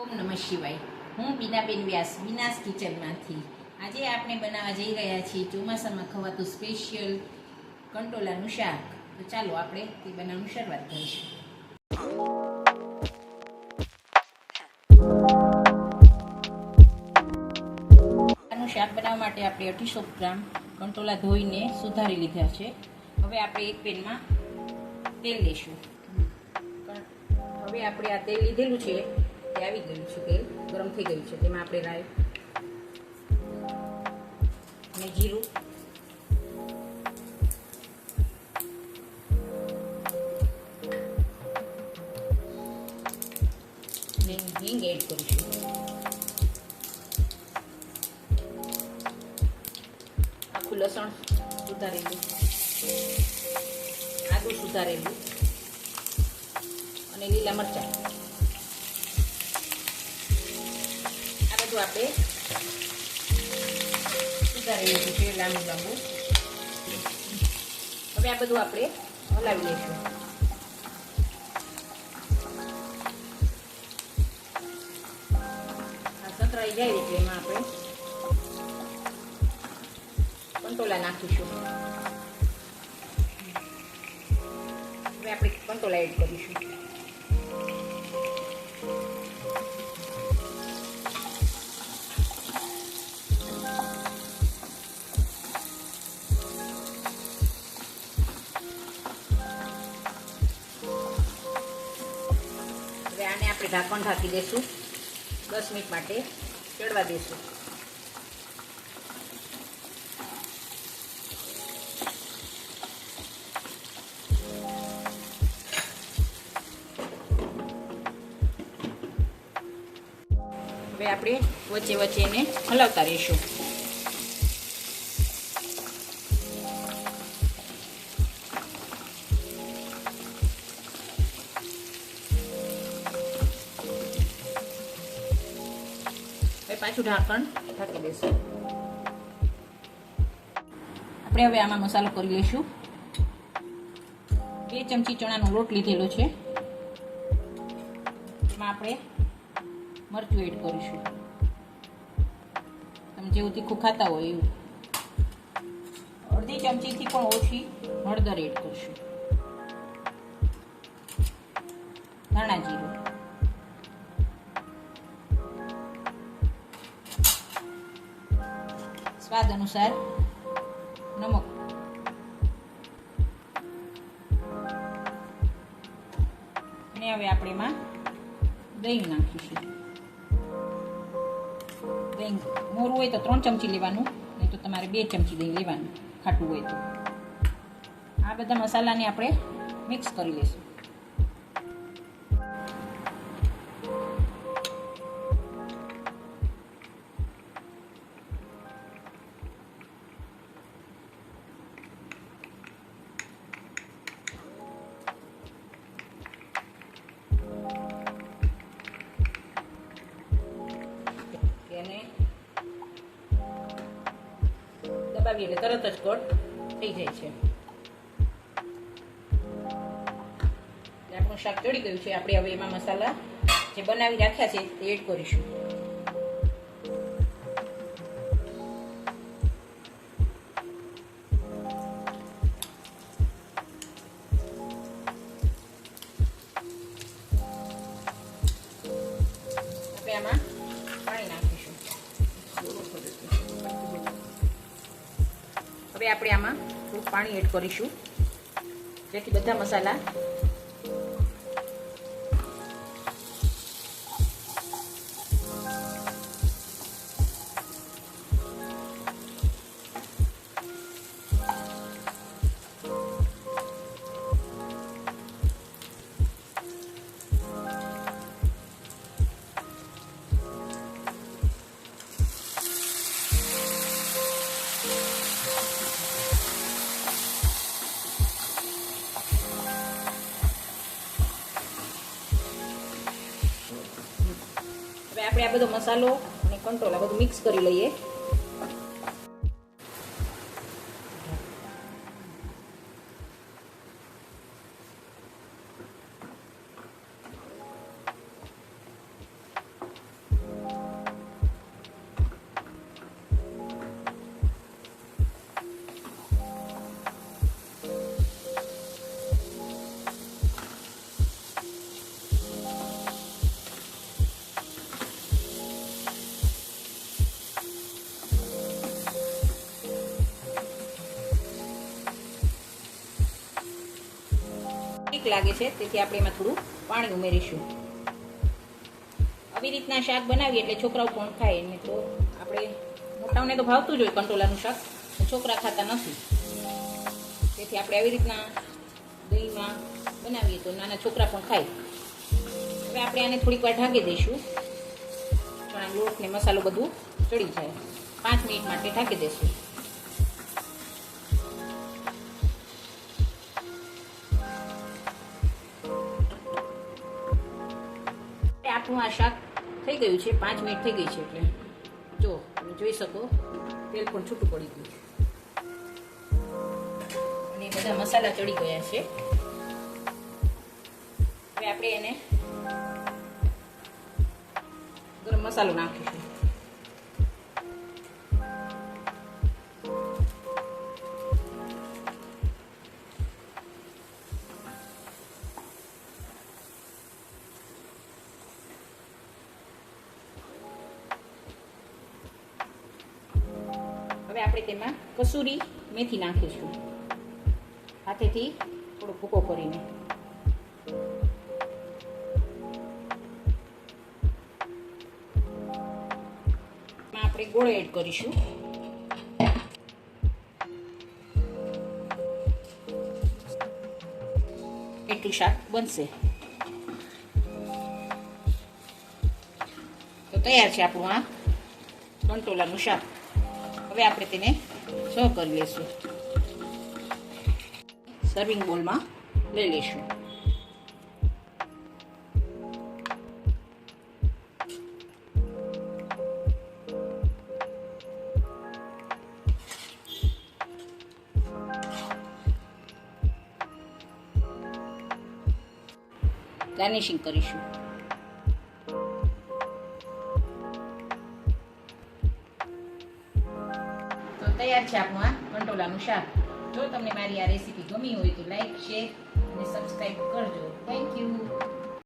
ઓમ નમઃ શિવાય. હું બીનાબેન વ્યાસ, વિનાશ કિચનમાંથી. આજે આપણે બનાવવા જઈ રહ્યા છીએ ચોમાસામાં ખવાતું સ્પેશિયલ કંટોલાનું શાક. તો ચાલો આપણે તે બનાવવાનું શરૂઆત કરીશું. આનું શાક બનાવવા માટે આપણે 250 ગ્રામ કંટોલા ધોઈને સુધારી લીધા છે. હવે આપણે એક પેનમાં તેલ લઈશું. હવે આપણે આ તેલ લીધેલું છે તે આવી ગયું છે, તેલ ગરમ થઈ ગયું છે. તેમાં આપણે રાઈ અને જીરું અને હિંગ એડ કરીશું. આખું લસણ સુધારેલું, આદું સુધારેલું અને લીલા મરચાં, આ બધું આપણે સુધારેલું છે લાંબુ લાંબુ. હવે આ બધું આપણે હલાવી લઈશું. આ સતરાઈ જાય એટલે એમાં આપણે કંટોલા નાખીશું. હવે આપણે કંટોલા એડ કરીશું. હવે આને આપણે ઢાંકણ ઢાંકી દઈશું. 10 મિનિટ માટે ચડવા દઈશું. હવે આપણે વચ્ચે વચ્ચે એને હલાવતા રહીશું. પાછું ઢાંકણ ઢાંકી દઈશું. આપણે હવે આમાં મસાલો કરી લઈશું. 2 ચમચી ચણાનો લોટ લીધેલો છે. એમાં આપણે મરચું એડ કરીશું. તમે જેવું તીખું ખાતા હોય એવું. અડધી ચમચીથી પણ ઓછી હળદર એડ કરીશું. ધાણા જીરું, સ્વાદ અનુસાર નમક, અને હવે આપણે એમાં દહીં નાખીશું. દહીં મોરું હોય તો 3 ચમચી લેવાનું, નહીં તો તમારે 2 ચમચી દહીં લેવાનું ખાટું હોય તો. આ બધા મસાલાને આપણે મિક્સ કરી લઈશું. એને દબાવીએ એટલે તરત જ કટ થઈ જાય છે. આપણું શાક ચડી ગયું છે. આપણે હવે એમાં મસાલા જે બનાવી રાખ્યા છે તે એડ કરીશું. આપણે આમાં પાણી નાખીશું. હવે આપણે આમાં થોડું પાણી એડ કરીશું, જેથી બધા મસાલા આપણે આ બધો મસાલો અને કંટોલા બધું મિક્સ કરી લઈએ. થીક લાગે છે, તેથી આપણે એમાં થોડું પાણી ઉમેરીશું. આવી રીતના શાક બનાવીએ એટલે છોકરાઓ પણ ખાય. એને તો આપણે મોટાઓને તો ભાવતું જ હોય કંટોલાનું શાક, છોકરા ખાતા નથી. તેથી આપણે આવી રીતના દહીંમાં બનાવીએ તો નાના છોકરા પણ ખાય. હવે આપણે આને થોડીક વાર ઢાંકી દઈશું. ચણા લોટ ને મસાલો બધું ચડી જાય. 5 મિનિટ માટે ઢાંકી દઈશું. આપણું આ શાક થઈ ગયું છે. 5 મિનિટ થઈ ગઈ છે. એટલે જો તમે જોઈ શકો તેલ પણ છૂટું પડી ગયું છે અને બધા મસાલા ચડી ગયા છે. હવે આપણે એને ગરમ મસાલો નાખીશું. હવે આપણે તેમાં કસૂરી મેથી નાખીશું, હાથેથી થોડો ભૂકો કરીને. આપણે ગોળ એડ કરીશું. એટલું શાક બનશે તો તૈયાર છે આપણું આ કંટોલાનું શાક. હવે આપણે તેને સર્વ કરી લઈશું. સર્વિંગ બોલમાં લઈ લઈશું. ગાર્નિશિંગ કરીશું. તો તૈયાર છે આપણું આ કંટોલાનું શાક. જો તમને મારી આ રેસીપી ગમી હોય તો લાઈક, શેર અને સબસ્ક્રાઈબ કરજો. Thank you.